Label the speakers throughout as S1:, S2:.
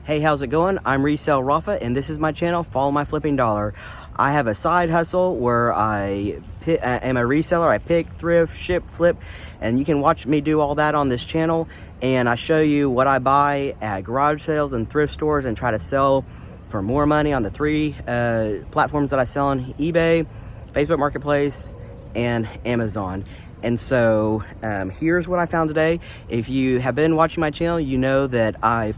S1: Hey, how's it going? I'm Resale Rafa, and this is my channel, Follow My Flipping Dollar. I have a side hustle where I am a reseller. I pick, thrift, ship, flip, and you can watch me do all that on this channel. And I show you what I buy at garage sales and thrift stores and try to sell for more money on the three platforms that I sell on: eBay, Facebook Marketplace, and Amazon. And so here's what I found today. If you have been watching my channel, you know that I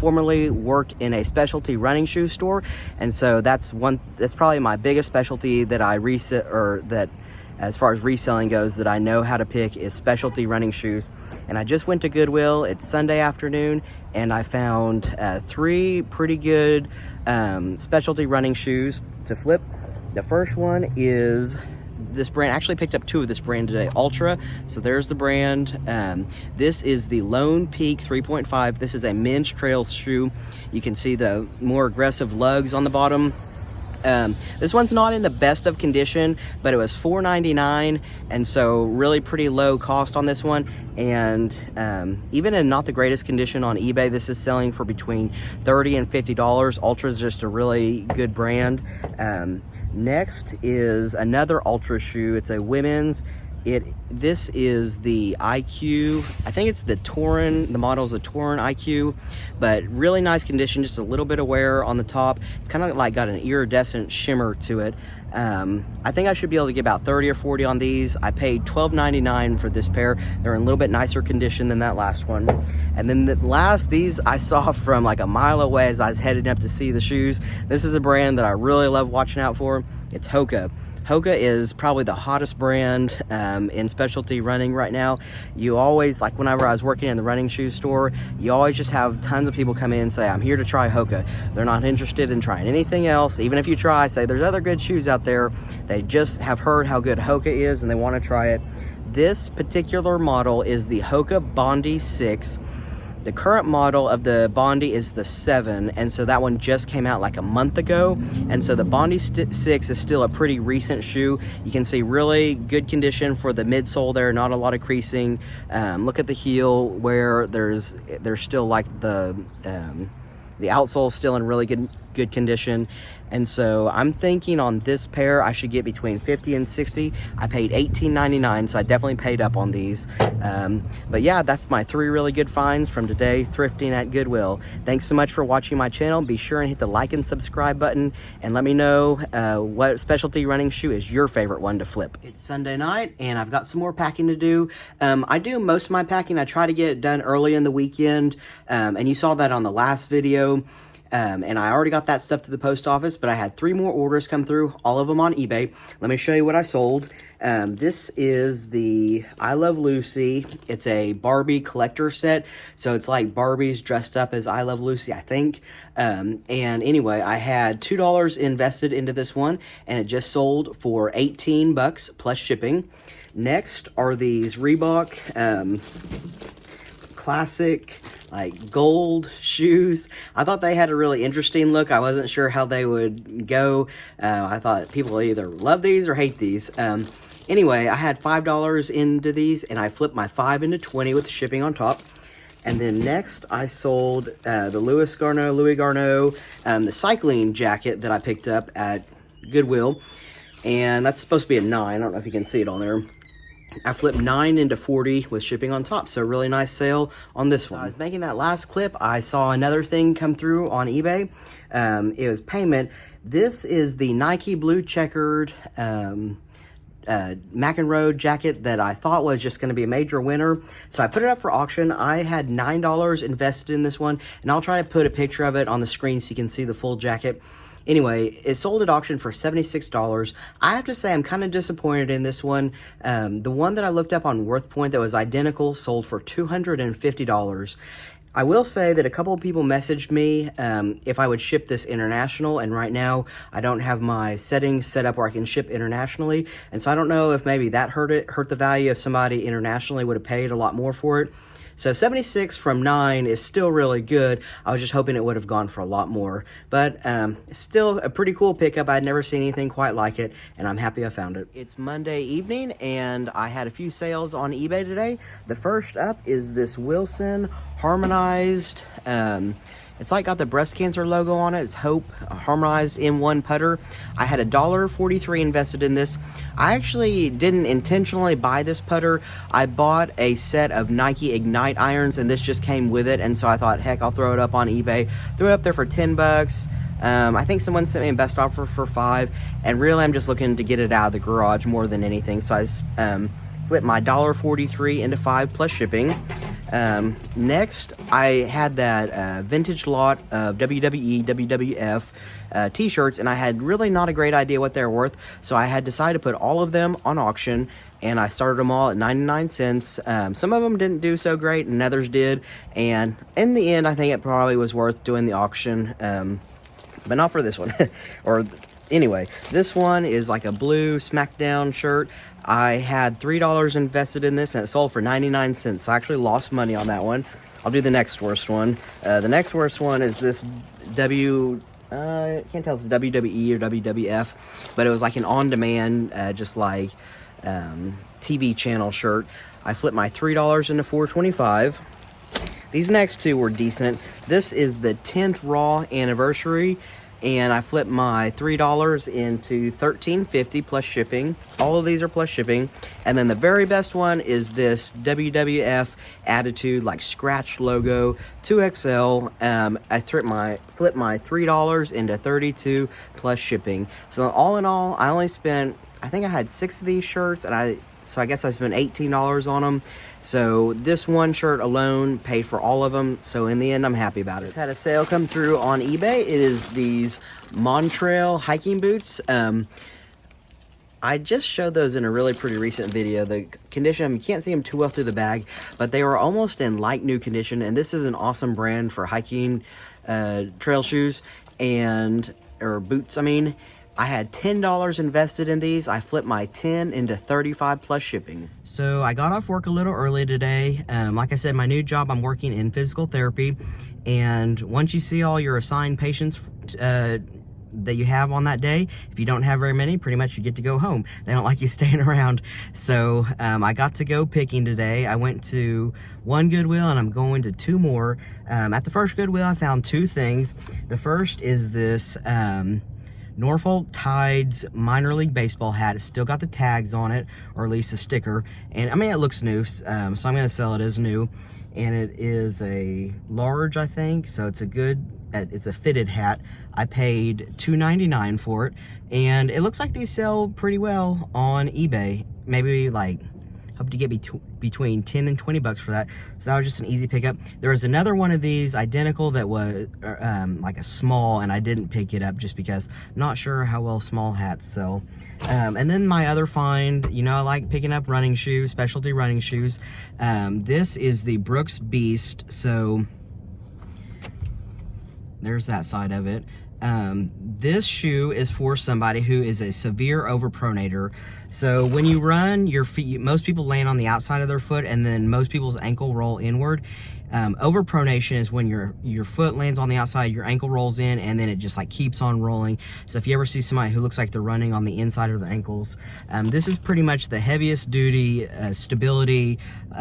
S1: formerly worked in a specialty running shoe store, and so that's probably my biggest specialty that I that as far as reselling goes, that I know how to pick, is specialty running shoes. And I just went to Goodwill. It's Sunday afternoon, and I found three pretty good specialty running shoes to flip. The first one is this brand. I actually picked up two of this brand today, Ultra. So there's the brand. This is the Lone Peak 3.5. This is a men's trail shoe. You can see the more aggressive lugs on the bottom. This one's not in the best of condition, but it was $4.99, and so really pretty low cost on this one. And even in not the greatest condition on eBay, this is selling for between $30 and $50. Ultra is just a really good brand. Next is another Ultra shoe. It's a women's. This is the IQ. I think it's the Torin. The model is the Torin IQ, but really nice condition. Just a little bit of wear on the top. It's kind of like got an iridescent shimmer to it. I think I should be able to get about 30 or 40 on these. I paid $12.99 for this pair. They're in a little bit nicer condition than that last one. And then these I saw from like a mile away as I was heading up to see the shoes. This is a brand that I really love watching out for. It's Hoka. Hoka is probably the hottest brand in specialty running right now. You always, like whenever I was working in the running shoe store, you always just have tons of people come in and say, I'm here to try Hoka. They're not interested in trying anything else. Even if you try, say there's other good shoes out there. They just have heard how good Hoka is and they want to try it. This particular model is the Hoka Bondi 6. The current model of the Bondi is the 7, and so that one just came out like a month ago. And so the Bondi 6 is still a pretty recent shoe. You can see really good condition for the midsole there, not a lot of creasing. Look at the heel where there's still like the outsole still in really good condition. And so I'm thinking on this pair I should get between 50 and 60. I paid $18.99, so I definitely paid up on these. But yeah, that's my three really good finds from today thrifting at Goodwill. Thanks so much for watching my channel. Be sure and hit the like and subscribe button, and let me know what specialty running shoe is your favorite one to flip. It's Sunday night and I've got some more packing to do. I do most of my packing. I try to get it done early in the weekend, and you saw that on the last video. And I already got that stuff to the post office, but I had three more orders come through, all of them on eBay. Let me show you what I sold. This is the I Love Lucy. It's a Barbie collector set, so it's like Barbies dressed up as I Love Lucy, I think. And anyway, I had $2 invested into this one, and it just sold for 18 bucks plus shipping. Next are these Reebok classic like gold shoes. I thought they had a really interesting look. I wasn't sure how they would go. I thought people either love these or hate these. Anyway, I had $5 into these, and I flipped my 5 into 20 with the shipping on top. And then next I sold the Louis Garneau, the cycling jacket that I picked up at Goodwill, and that's supposed to be a 9. I don't know if you can see it on there. I flipped 9 into 40 with shipping on top, so really nice sale on this one. I was making that last clip, I saw another thing come through on eBay. It was payment. This is the Nike blue checkered McEnroe jacket that I thought was just going to be a major winner. So I put it up for auction. I had $9 invested in this one, and I'll try to put a picture of it on the screen so you can see the full jacket. Anyway, it sold at auction for $76. I have to say I'm kind of disappointed in this one. The one that I looked up on WorthPoint that was identical sold for $250. I will say that a couple of people messaged me if I would ship this international, and right now I don't have my settings set up where I can ship internationally, and so I don't know if maybe that hurt the value if somebody internationally would have paid a lot more for it. So 76 from 9 is still really good. I was just hoping it would have gone for a lot more. But still a pretty cool pickup. I'd never seen anything quite like it, and I'm happy I found it. It's Monday evening, and I had a few sales on eBay today. The first up is this Wilson harmonized It's like got the breast cancer logo on it. It's Hope Harmonized M1 putter. I had $1.43 invested in this. I actually didn't intentionally buy this putter. I bought a set of Nike Ignite irons, and this just came with it. And so I thought, heck, I'll throw it up on eBay. Threw it up there for 10 bucks. I think someone sent me a best offer for $5, and really I'm just looking to get it out of the garage more than anything. So I flipped my $1.43 into $5 plus shipping. Next, I had that vintage lot of WWE, WWF t-shirts, and I had really not a great idea what they were worth, so I had decided to put all of them on auction, and I started them all at 99 cents. Some of them didn't do so great, and others did, and in the end, I think it probably was worth doing the auction, but not for this one. Anyway, this one is like a blue SmackDown shirt. I had $3 invested in this, and it sold for 99 cents. So I actually lost money on that one. I'll do the next worst one. The next worst one is this I can't tell if it's WWE or WWF, but it was like an on-demand, just like TV channel shirt. I flipped my $3 into $4.25. These next two were decent. This is the 10th Raw anniversary, and I flipped my $3 into $13.50 plus shipping. All of these are plus shipping. And then the very best one is this WWF Attitude, like scratch logo, 2XL. I flipped my $3 into $32 plus shipping. So all in all, I only spent, I think I had 6 of these shirts, and so I guess I spent $18 on them. So this one shirt alone paid for all of them. So in the end, I'm happy about it. Just had a sale come through on eBay. It is these Montrail hiking boots. I just showed those in a really pretty recent video. The condition, you can't see them too well through the bag, but they were almost in like new condition. And this is an awesome brand for hiking trail shoes or boots, I mean. I had $10 invested in these. I flipped my 10 into 35 plus shipping. So I got off work a little early today. Like I said, my new job, I'm working in physical therapy. And once you see all your assigned patients that you have on that day, if you don't have very many, pretty much you get to go home. They don't like you staying around. So I got to go picking today. I went to one Goodwill and I'm going to 2 more. At the first Goodwill, I found 2 things. The first is this Norfolk Tides minor league baseball hat. It's still got the tags on it, or at least a sticker. And I mean, it looks new, so I'm going to sell it as new. And it is a large, I think, so it's a fitted hat. I paid $2.99 for it, and it looks like they sell pretty well on eBay. Maybe like, hope to get between 10 and 20 bucks for that. So that was just an easy pickup. There was another one of these identical that was like a small, and I didn't pick it up just because I'm not sure how well small hats sell. And then my other find, you know, I like picking up running shoes, specialty running shoes. This is the Brooks Beast. So there's that side of it. This shoe is for somebody who is a severe overpronator. So when you run, your feet, most people land on the outside of their foot, and then most people's ankle roll inward. Overpronation is when your foot lands on the outside, your ankle rolls in, and then it just like keeps on rolling. So if you ever see somebody who looks like they're running on the inside of their ankles, this is pretty much the heaviest duty stability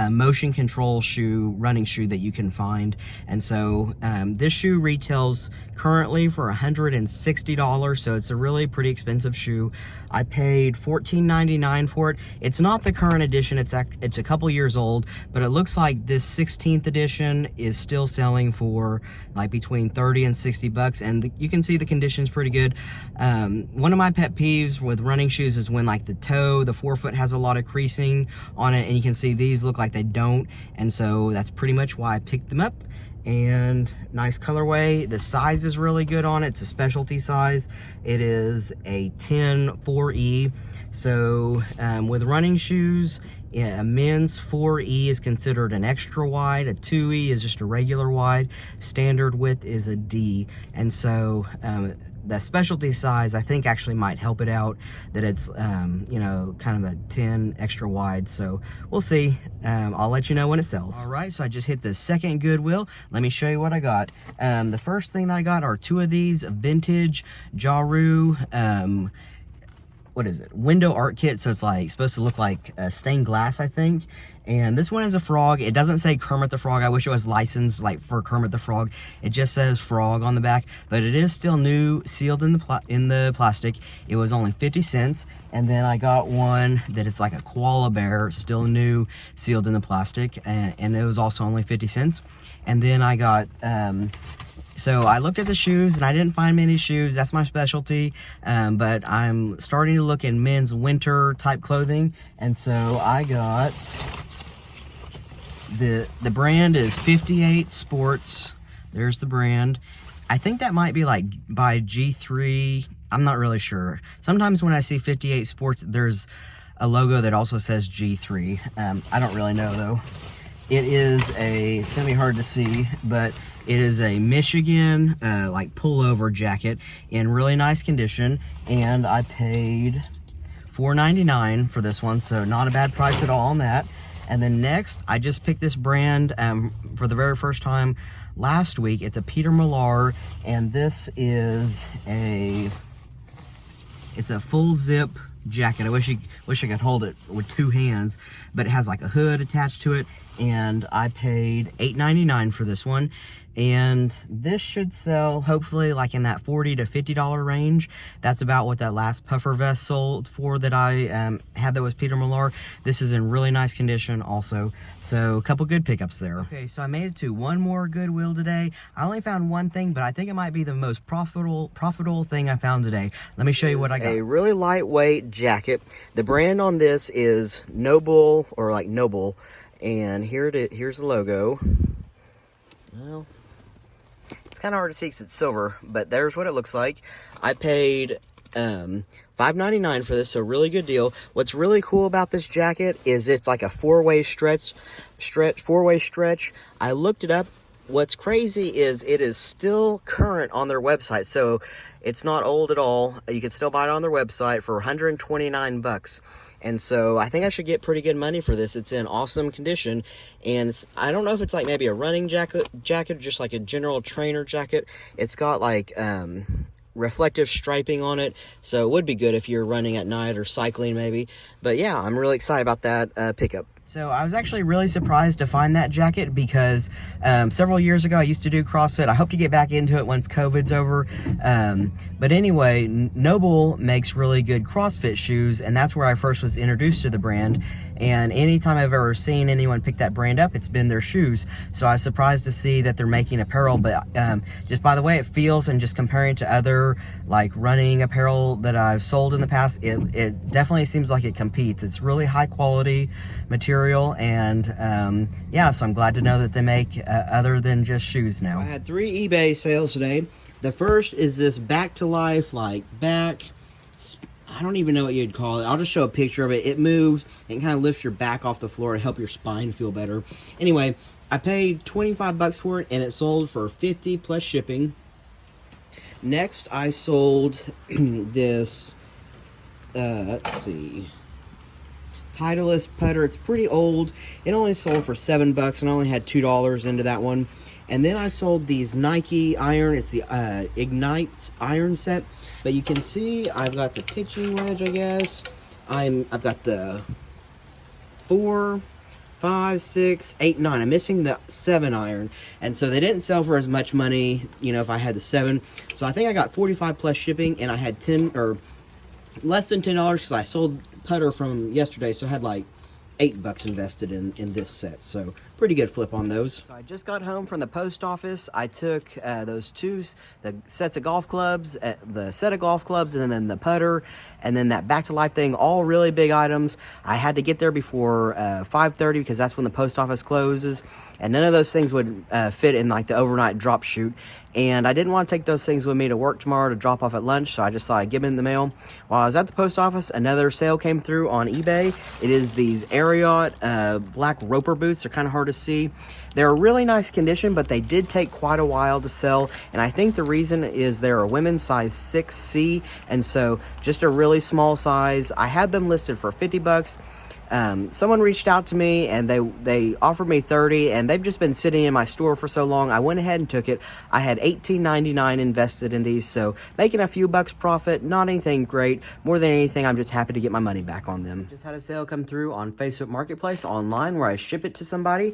S1: motion control running shoe that you can find. And so this shoe retails currently for $160, so it's a really pretty expensive shoe. I paid $14.99 for it. It's not the current edition, it's a couple years old, but it looks like this 16th edition is still selling for like between 30 and 60 bucks, and you can see the condition's pretty good. One of my pet peeves with running shoes is when like the forefoot has a lot of creasing on it, and you can see these look like they don't, and so that's pretty much why I picked them up. And nice colorway. The size is really good on it. It's a specialty size. It is a 10 4E. So with running shoes, yeah, a men's 4E is considered an extra wide. A 2E is just a regular wide. Standard width is a D. And so the specialty size, I think, actually might help it out, that it's, you know, kind of a 10 extra wide. So we'll see. I'll let you know when it sells. All right, so I just hit the second Goodwill. Let me show you what I got. The first thing that I got are 2 of these vintage Jaru what is it? Window art kit. So it's like supposed to look like stained glass, I think. And this one is a frog. It doesn't say Kermit the Frog. I wish it was licensed like for Kermit the Frog. It just says frog on the back, but it is still new, sealed in the plastic. It was only 50 cents. And then I got one that it's like a koala bear, still new, sealed in the plastic, and it was also only 50 cents. And then I got, so I looked at the shoes and I didn't find many shoes. That's my specialty. But I'm starting to look in men's winter type clothing. And so I got, the brand is 58 Sports. There's the brand. I think that might be like by G3. I'm not really sure. Sometimes when I see 58 Sports, there's a logo that also says G3. I don't really know though. It's gonna be hard to see, but it is a Michigan like pullover jacket in really nice condition, and I paid $4.99 for this one, so not a bad price at all on that. And then next, I just picked this brand for the very first time last week. It's a Peter Millar, and this is it's a full zip jacket. I wish I could hold it with two hands, but it has like a hood attached to it, and I paid $8.99 for this one. And this should sell hopefully like in that $40 to $50 range. That's about what that last puffer vest sold for that I had that was Peter Millar. This is in really nice condition also. So a couple good pickups there. Okay, so I made it to one more Goodwill today. I only found one thing, but I think it might be the most profitable thing I found today. Let me show you what I got. A really lightweight jacket. The brand on this is Noble, or like Noble. And here's the logo. Well, it's kind of hard to see because it's silver, but there's what it looks like. I paid $5.99 for this, so really good deal. What's really cool about this jacket is it's like a four-way stretch. I looked it up. What's crazy is it is still current on their website, so it's not old at all. You can still buy it on their website for 129 bucks. And so I think I should get pretty good money for this. It's in awesome condition. And I don't know if it's like maybe a running jacket, or just like a general trainer jacket. It's got like reflective striping on it. So it would be good if you're running at night or cycling maybe. But yeah, I'm really excited about that pickup. So I was actually really surprised to find that jacket because several years ago I used to do CrossFit. I hope to get back into it once COVID's over. But anyway, Noble makes really good CrossFit shoes, and that's where I first was introduced to the brand. And anytime I've ever seen anyone pick that brand up, it's been their shoes. So I was surprised to see that they're making apparel, but just by the way it feels and just comparing to other like running apparel that I've sold in the past, it definitely seems like it competes. It's really high quality material, and yeah, so I'm glad to know that they make other than just shoes now. I had 3 eBay sales today. The first is this back to life, like I don't even know what you'd call it. I'll just show a picture of it. It moves and kind of lifts your back off the floor to help your spine feel better. Anyway, I paid 25 bucks for it, and it sold for 50 plus shipping. Next, I sold this, let's see, Titleist putter. It's pretty old. It only sold for 7 bucks, and I only had $2 into that one. And then I sold these Nike iron. It's the Ignites iron set. But you can see I've got the pitching wedge, I guess. I've got the 4, 5, 6, 8, 9. I'm missing the 7 iron. And so they didn't sell for as much money, you know, if I had the 7. So I think I got 45 plus shipping, and I had 10 or less than $10 because I sold putter from yesterday. So I had like 8 bucks invested in this set, so pretty good flip on those. So I just got home from the post office. I took those the sets of golf clubs, the set of golf clubs, and then the putter, and then that back to life thing, all really big items. I had to get there before 5:30 because that's when the post office closes, and none of those things would fit in like the overnight drop shoot. And I didn't want to take those things with me to work tomorrow to drop off at lunch, so I just thought I'd give them in the mail. While I was at the post office, another sale came through on eBay. It is these Ariat black roper boots. They're kind of hard to see. They're a really nice condition, but they did take quite a while to sell, and I think the reason is they're a women's size 6C, and so just a really small size. I had them listed for 50 bucks. Someone reached out to me and they offered me 30, and they've just been sitting in my store for so long. I went ahead and took it. I had $18.99 invested in these, so making a few bucks profit, not anything great. More than anything, I'm just happy to get my money back on them. Just had a sale come through on Facebook Marketplace online where I ship it to somebody.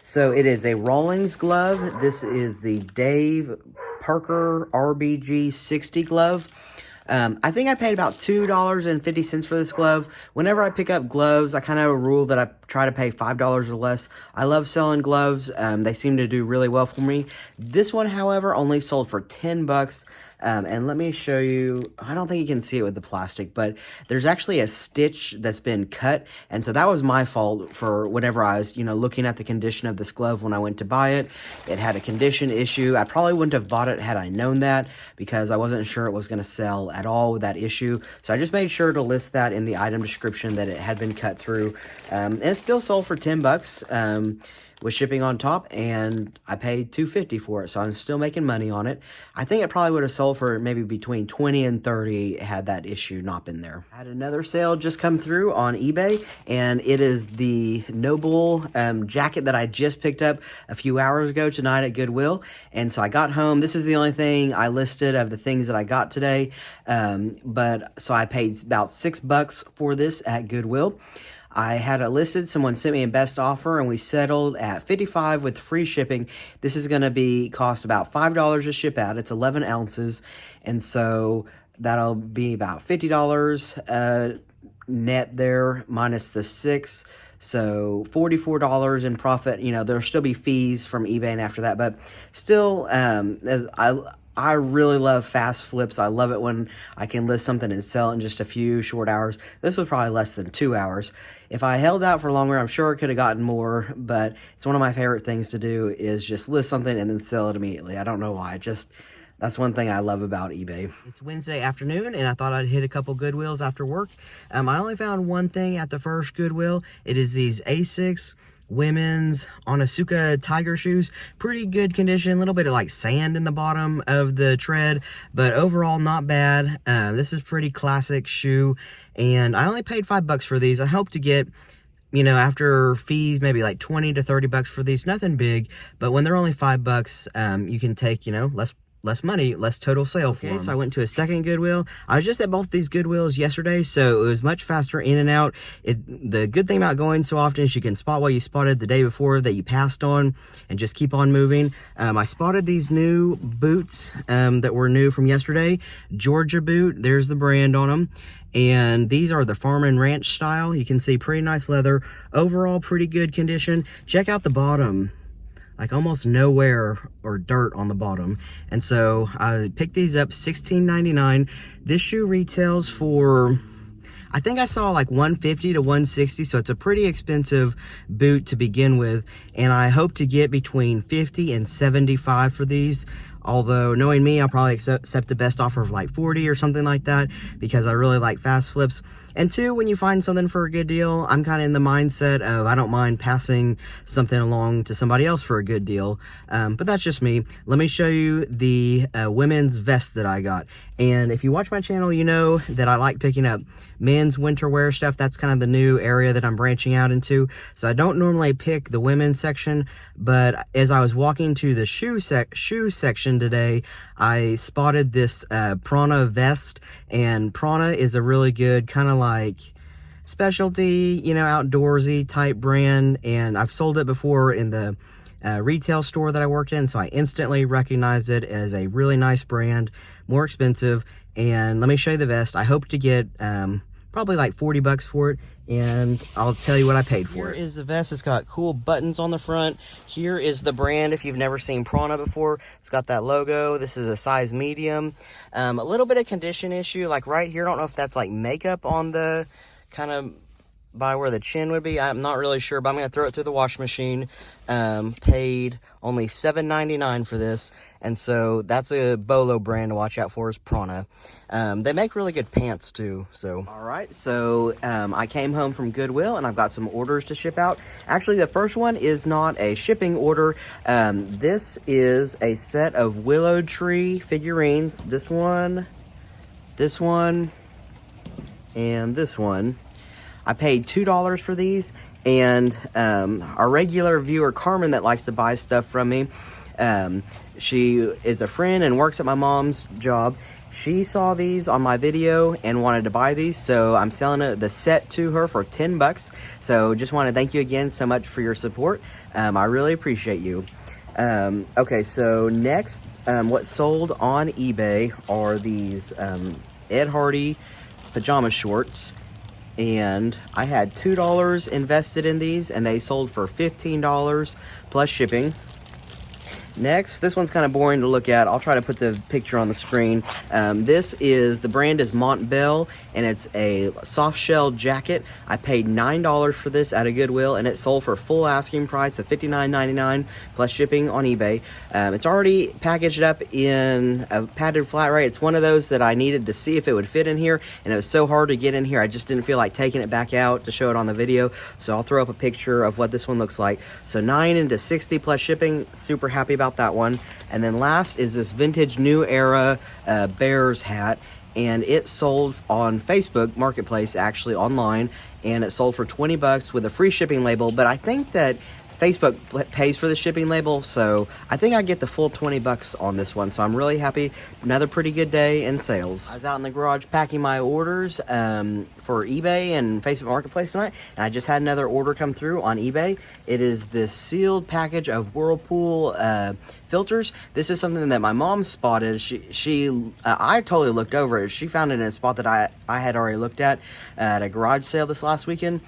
S1: So it is a Rawlings glove. This is the Dave Parker RBG 60 glove. I think I paid about $2.50 for this glove. Whenever I pick up gloves, I kind of have a rule that I try to pay $5 or less. I love selling gloves. They seem to do really well for me. This one, however, only sold for 10 bucks. And let me show you, I don't think you can see it with the plastic, but there's actually a stitch that's been cut. And so that was my fault for whenever I was, looking at the condition of this glove when I went to buy it. It had a condition issue. I probably wouldn't have bought it had I known that, because I wasn't sure it was going to sell at all with that issue. So I just made sure to list that in the item description that it had been cut through. And it still sold for 10 bucks. With shipping on top, and I paid $2.50 for it, so I'm still making money on it. I think it probably would have sold for maybe between 20 and 30 had that issue not been there. I had another sale just come through on eBay, and it is the Noble jacket that I just picked up a few hours ago tonight at Goodwill. And so I got home. This is the only thing I listed of the things that I got today, but so I paid about $6 for this at Goodwill. I had it listed, someone sent me a best offer, and we settled at $55 with free shipping. This is going to cost about $5 to ship out. It's 11 ounces, and so that'll be about $50 net there, minus the $6. So $44 in profit. There'll still be fees from eBay and after that, but still, as I really love fast flips. I love it when I can list something and sell it in just a few short hours. This was probably less than 2 hours. If I held out for longer, I'm sure it could have gotten more, but it's one of my favorite things to do is just list something and then sell it immediately. I don't know why. That's one thing I love about eBay. It's Wednesday afternoon, and I thought I'd hit a couple Goodwills after work. I only found one thing at the first Goodwill. It is these Asics women's Onitsuka tiger shoes. Pretty good condition, a little bit of like sand in the bottom of the tread, but overall not bad. This is pretty classic shoe, and I only paid $5 for these. I hope to get, after fees, maybe like 20 to 30 bucks for these. Nothing big, but when they're only $5, you can take, less money, less total sale for them. So I went to a second Goodwill. I was just at both these Goodwills yesterday, so it was much faster in and out. The good thing about going so often is you can spot what you spotted the day before that you passed on and just keep on moving. I spotted these new boots that were new from yesterday. Georgia boot, there's the brand on them. And these are the Farm and Ranch style. You can see pretty nice leather. Overall, pretty good condition. Check out the bottom. Like almost no wear or dirt on the bottom. And so I picked these up $16.99. This shoe retails for, I think I saw like $150 to $160, so it's a pretty expensive boot to begin with. And I hope to get between $50 and $75 for these. Although, knowing me, I'll probably accept the best offer of like 40 or something like that, because I really like fast flips. And two, when you find something for a good deal, I'm kind of in the mindset of I don't mind passing something along to somebody else for a good deal. But that's just me. Let me show you the women's vest that I got. And if you watch my channel, you know that I like picking up men's winter wear stuff. That's kind of the new area that I'm branching out into. So I don't normally pick the women's section, but as I was walking to the shoe section today, I spotted this Prana vest, and Prana is a really good kind of like specialty, outdoorsy type brand, and I've sold it before in the retail store that I worked in, so I instantly recognized it as a really nice brand, more expensive. And let me show you the vest. I hope to get probably like 40 bucks for it, and I'll tell you what I paid for it. Here is the vest. It's got cool buttons on the front. Here is the brand if you've never seen Prana before. It's got that logo. This is a size medium. A little bit of condition issue, like right here. I don't know if that's like makeup on the kind of by where the chin would be. I'm not really sure, but I'm going to throw it through the wash machine. Paid only $7.99 for this, and so that's a Bolo brand to watch out for, is Prana. They make really good pants too. So all right, so I came home from Goodwill and I've got some orders to ship out. Actually, the first one is not a shipping order. This is a set of willow tree figurines. This one, and this one. I paid $2 for these, and our regular viewer Carmen that likes to buy stuff from me, she is a friend and works at my mom's job. She saw these on my video and wanted to buy these, so I'm selling the set to her for 10 bucks. So just want to thank you again so much for your support. I really appreciate you. Okay, so next, what sold on eBay are these Ed Hardy pajama shorts. And I had $2 invested in these, and they sold for $15 plus shipping. Next, this one's kind of boring to look at. I'll try to put the picture on the screen. The brand is Montbell, and it's a soft shell jacket. I paid $9 for this at a Goodwill, and it sold for full asking price of $59.99 plus shipping on eBay. It's already packaged up in a padded flat rate. It's one of those that I needed to see if it would fit in here, and it was so hard to get in here, I just didn't feel like taking it back out to show it on the video. So I'll throw up a picture of what this one looks like. So $9 into $60 plus shipping. Super happy about that one. And then last is this vintage New Era Bears hat, and it sold on Facebook Marketplace, actually online, and it sold for 20 bucks with a free shipping label. But I think that Facebook pays for the shipping label, so I think I get the full 20 bucks on this one. So I'm really happy. Another pretty good day in sales. I was out in the garage packing my orders for eBay and Facebook Marketplace tonight, and I just had another order come through on eBay. It is this sealed package of Whirlpool filters. This is something that my mom spotted. I totally looked over it. She found it in a spot that I had already looked at a garage sale this last weekend.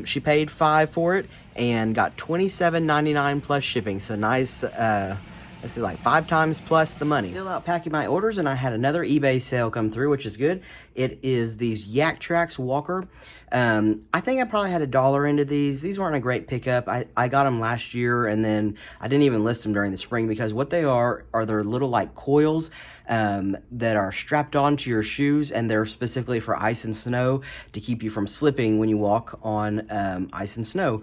S1: She paid $5 for it and got $27.99 plus shipping. So nice, let's see, like 5 times plus the money. Still out packing my orders, and I had another eBay sale come through, which is good. It is these Yak Trax Walker. I think I probably had $1 into these. These weren't a great pickup. I got them last year, and then I didn't even list them during the spring, because what they are they're little like coils that are strapped onto your shoes, and they're specifically for ice and snow to keep you from slipping when you walk on ice and snow.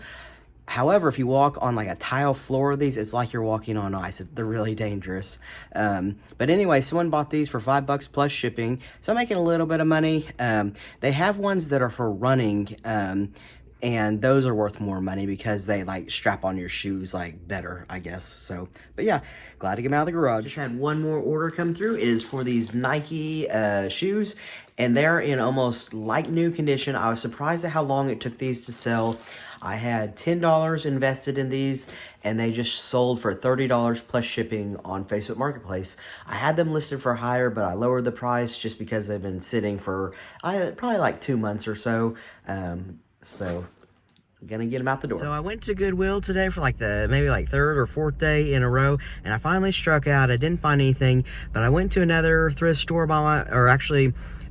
S1: However, if you walk on like a tile floor of these, it's like you're walking on ice. They're really dangerous. But anyway, someone bought these for $5 plus shipping, so I'm making a little bit of money. They have ones that are for running, and those are worth more money because they like strap on your shoes like better, I guess. So, but yeah, glad to get them out of the garage. Just had one more order come through. It is for these Nike shoes, and they're in almost like new condition. I was surprised at how long it took these to sell. I had $10 invested in these, and they just sold for $30 plus shipping on Facebook Marketplace. I had them listed for higher, but I lowered the price just because they've been sitting for probably like 2 months or so. So I'm gonna get them out the door. So I went to Goodwill today for like maybe third or fourth day in a row, and I finally struck out. I didn't find anything, but I went to another thrift store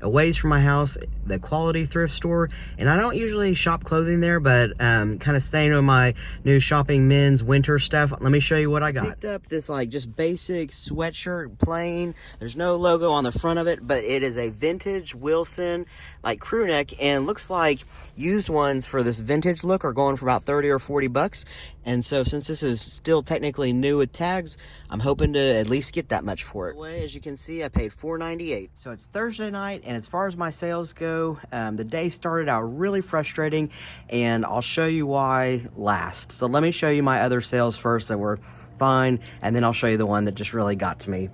S1: a ways from my house, the Quality Thrift store, and I don't usually shop clothing there, but kind of staying on my new shopping men's winter stuff. Let me show you what I got. Picked up this like just basic sweatshirt, plain. There's no logo on the front of it, but it is a vintage Wilson like crew neck, and looks like used ones for this vintage look are going for about 30 or 40 bucks. And so since this is still technically new with tags, I'm hoping to at least get that much for it. Anyway, as you can see, I paid $4.98. So it's Thursday night, and as far as my sales go, the day started out really frustrating, and I'll show you why last. So let me show you my other sales first that were fine, and then I'll show you the one that just really got to me.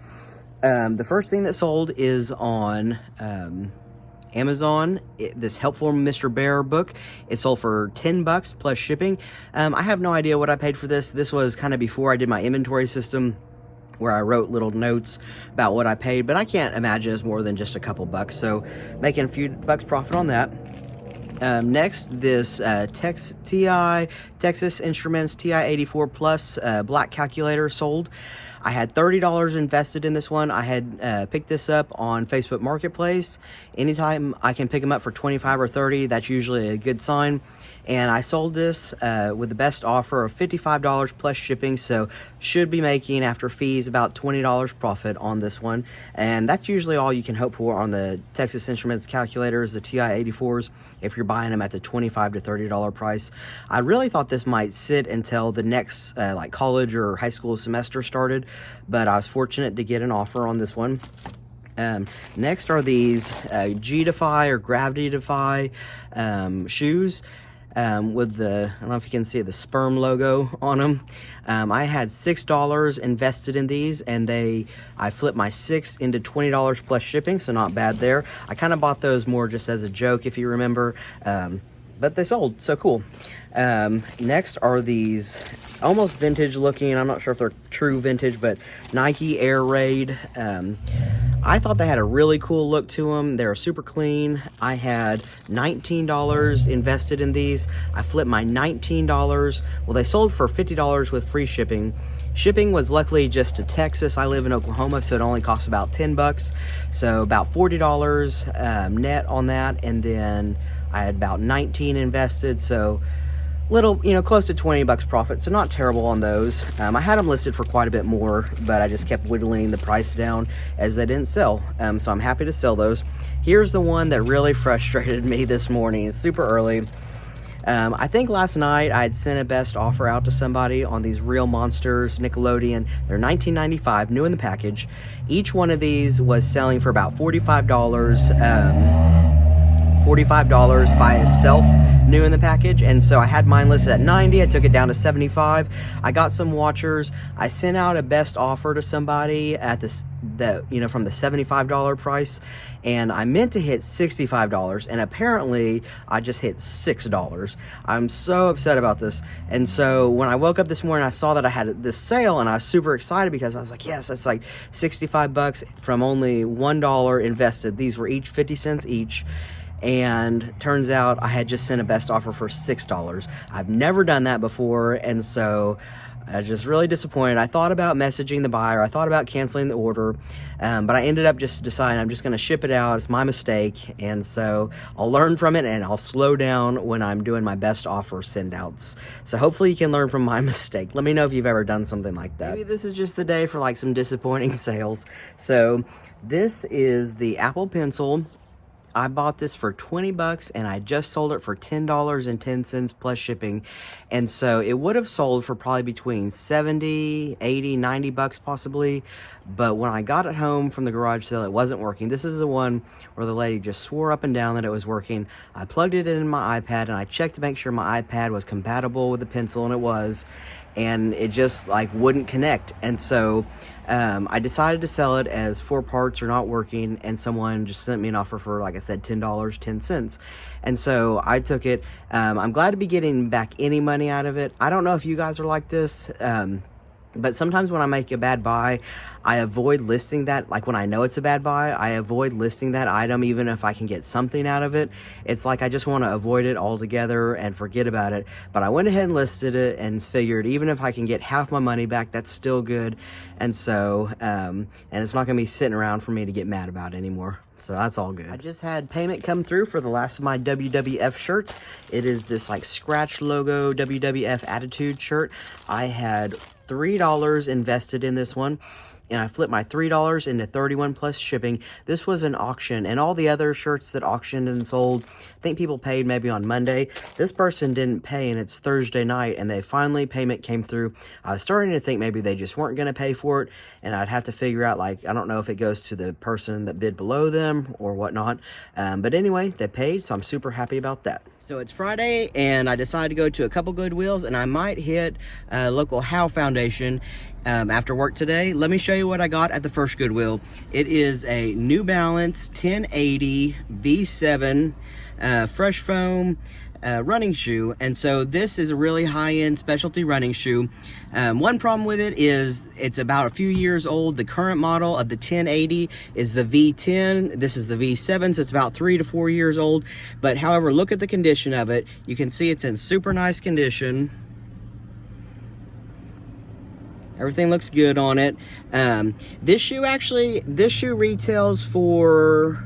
S1: The first thing that sold is on Amazon, this Helpful Mr. Bear book. It sold for 10 bucks plus shipping. I have no idea what I paid for this. This was kind of before I did my inventory system, where I wrote little notes about what I paid, but I can't imagine it's more than just a couple bucks. So making a few bucks profit on that. Next, this Texas Instruments TI-84 Plus black calculator sold. I had $30 invested in this one. I had picked this up on Facebook Marketplace. Anytime I can pick them up for 25 or 30, that's usually a good sign. And I sold this with the best offer of $55 plus shipping, so should be making, after fees, about $20 profit on this one. And that's usually all you can hope for on the Texas Instruments calculators, the TI-84s, if you're buying them at the $25 to $30 price. I really thought this might sit until the next like college or high school semester started, but I was fortunate to get an offer on this one. Next are these G-Defy or Gravity Defy shoes. With the, I don't know if you can see the sperm logo on them. I had $6 invested in these, and I flipped my $6 into $20 plus shipping, so not bad there. I kind of bought those more just as a joke, if you remember, but they sold, so cool. Next are these almost vintage looking, I'm not sure if they're true vintage, but Nike Air Raid. I thought they had a really cool look to them. They're super clean. I had $19 invested in these. I flipped my $19. Well, they sold for $50 with free shipping. Shipping was luckily just to Texas. I live in Oklahoma, so it only cost about 10 bucks. So about $40 net on that. And then I had about 19 invested. So little, you know, close to 20 bucks profit, so not terrible on those. I had them listed for quite a bit more, but I just kept whittling the price down as they didn't sell, so I'm happy to sell those. Here's the one that really frustrated me this morning. It's super early. I think last night I had sent a best offer out to somebody on these Real Monsters Nickelodeon. They're $19.95, new in the package. Each one of these was selling for about $45. $45 by itself, new in the package, and so I had mine listed at 90. I took it down to 75. I got some watchers. I sent out a best offer to somebody at from the $75 price, and I meant to hit $65, and apparently I just hit $6. I'm so upset about this. And so when I woke up this morning, I saw that I had this sale, and I was super excited because I was like, yes, that's like 65 bucks from only $1 invested. These were each 50 cents each. And turns out I had just sent a best offer for $6. I've never done that before, and so I was just really disappointed. I thought about messaging the buyer. I thought about canceling the order, but I ended up just deciding I'm just going to ship it out. It's my mistake, and so I'll learn from it, and I'll slow down when I'm doing my best offer send outs. So hopefully you can learn from my mistake. Let me know if you've ever done something like that. Maybe this is just the day for like some disappointing sales. So this is the Apple Pencil. I bought this for 20 bucks and I just sold it for $10.10 plus shipping. And so it would have sold for probably between 70, 80, 90 bucks possibly. But when I got it home from the garage sale, it wasn't working. This is the one where the lady just swore up and down that it was working. I plugged it in my iPad and I checked to make sure my iPad was compatible with the pencil, and it was. And it just like wouldn't connect. And so I decided to sell it as 4 parts are not working, and someone just sent me an offer for, like I said, $10.10. And so I took it. I'm glad to be getting back any money out of it. I don't know if you guys are like this, but sometimes when I make a bad buy, I avoid listing that. Like when I know it's a bad buy, I avoid listing that item even if I can get something out of it. It's like I just want to avoid it altogether and forget about it. But I went ahead and listed it and figured even if I can get half my money back, that's still good. And so, and it's not going to be sitting around for me to get mad about anymore. So that's all good. I just had payment come through for the last of my WWF shirts. It is this like scratch logo WWF Attitude shirt. I had $3 invested in this one, and I flipped my $3 into 31 plus shipping. This was an auction, and all the other shirts that auctioned and sold, I think people paid maybe on Monday. This person didn't pay, and it's Thursday night, and payment came through. I was starting to think maybe they just weren't going to pay for it, and I'd have to figure out, like, I don't know if it goes to the person that bid below them or whatnot. But anyway, they paid, so I'm super happy about that. So it's Friday, and I decided to go to a couple Goodwills, and I might hit local How Foundation after work today. Let me show you what I got at the first Goodwill. It is a New Balance 1080 V7 fresh foam running shoe, and so this is a really high-end specialty running shoe. One problem with it is it's about a few years old. The current model of the 1080 is the V10. This is the V7, so it's about 3 to 4 years old. But however, look at the condition of it. You can see it's in super nice condition. Everything looks good on it. This shoe retails for,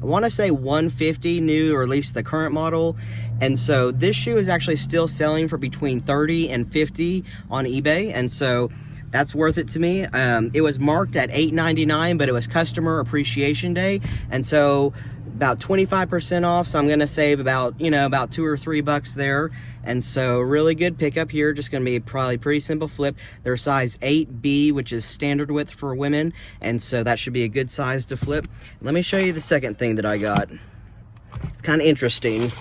S1: I want to say $150 new, or at least the current model. And so this shoe is actually still selling for between $30 and $50 on eBay. And so that's worth it to me. It was marked at $8.99, but it was customer appreciation day. And so about 25% off. So I'm going to save about, about $2 or $3 there. And so really good pickup here. Just gonna be probably pretty simple flip. They're size 8B, which is standard width for women. And so that should be a good size to flip. Let me show you the second thing that I got. It's kind of interesting.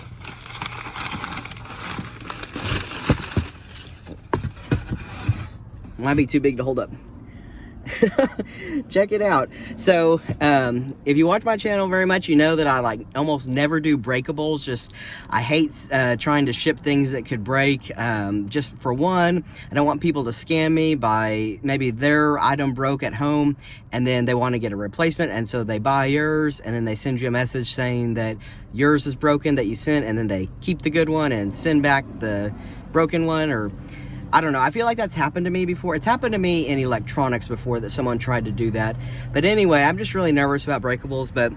S1: Might be too big to hold up. Check it out. So if you watch my channel very much, you know that I like almost never do breakables. Just I hate trying to ship things that could break. Just for one, I don't want people to scam me by maybe their item broke at home and then they want to get a replacement, and so they buy yours and then they send you a message saying that yours is broken that you sent, and then they keep the good one and send back the broken one. Or I don't know. I feel like that's happened to me before. It's happened to me in electronics before, that someone tried to do that. But anyway, I'm just really nervous about breakables. But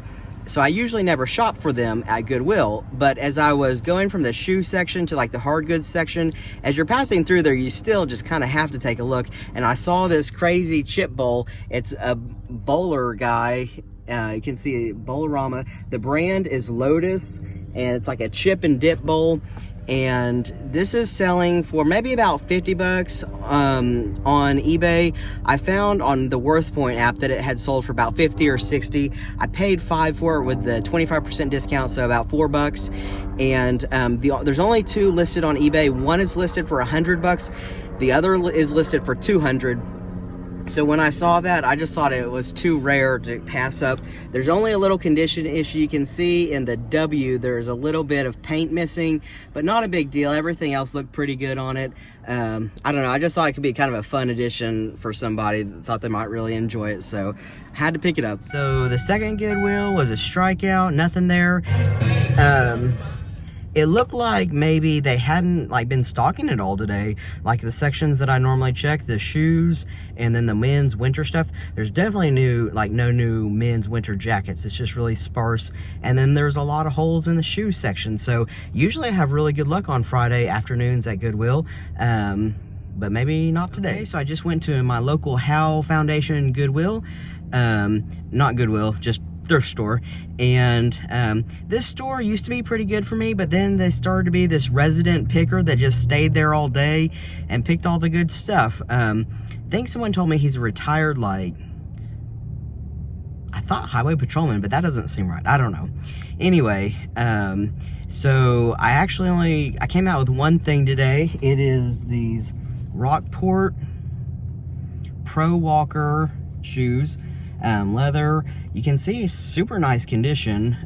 S1: so I usually never shop for them at Goodwill. But as I was going from the shoe section to like the hard goods section, as you're passing through there, you still just kind of have to take a look. And I saw this crazy chip bowl. It's a bowler guy. You can see Bowlerama. The brand is Lotus, and it's like a chip and dip bowl. And this is selling for maybe about 50 bucks on eBay. I found on the WorthPoint app that it had sold for about 50 or 60. I paid $5 for it with the 25% discount, so about $4. And there's only two listed on eBay. One is listed for 100 bucks. The other is listed for 200. So when I saw that, I just thought it was too rare to pass up. There's only a little condition issue. You can see in the W, there's a little bit of paint missing, but not a big deal. Everything else looked pretty good on it. I don't know. I just thought it could be kind of a fun addition for somebody that thought they might really enjoy it. So had to pick it up. So the second Goodwill was a strikeout, nothing there. It looked like maybe they hadn't like been stocking it all today. Like the sections that I normally check, the shoes and then the men's winter stuff, there's definitely no new men's winter jackets. It's just really sparse. And then there's a lot of holes in the shoe section. So usually I have really good luck on Friday afternoons at Goodwill. But maybe not today. Okay, so I just went to my local Howell Foundation Goodwill. Not Goodwill, just thrift store. And this store used to be pretty good for me, but then they started to be this resident picker that just stayed there all day and picked all the good stuff. I think someone told me he's a retired, like, I thought highway patrolman, but that doesn't seem right. I don't know. Anyway, so I came out with one thing today. It is these Rockport Pro Walker shoes, leather. You can see super nice condition.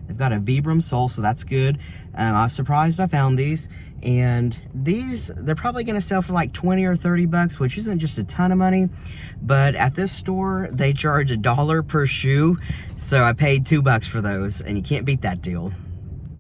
S1: They've got a Vibram sole, so that's good. I was surprised I found these. And these, they're probably gonna sell for like 20 or 30 bucks, which isn't just a ton of money. But at this store, they charge $1 per shoe. So I paid $2 for those, and you can't beat that deal.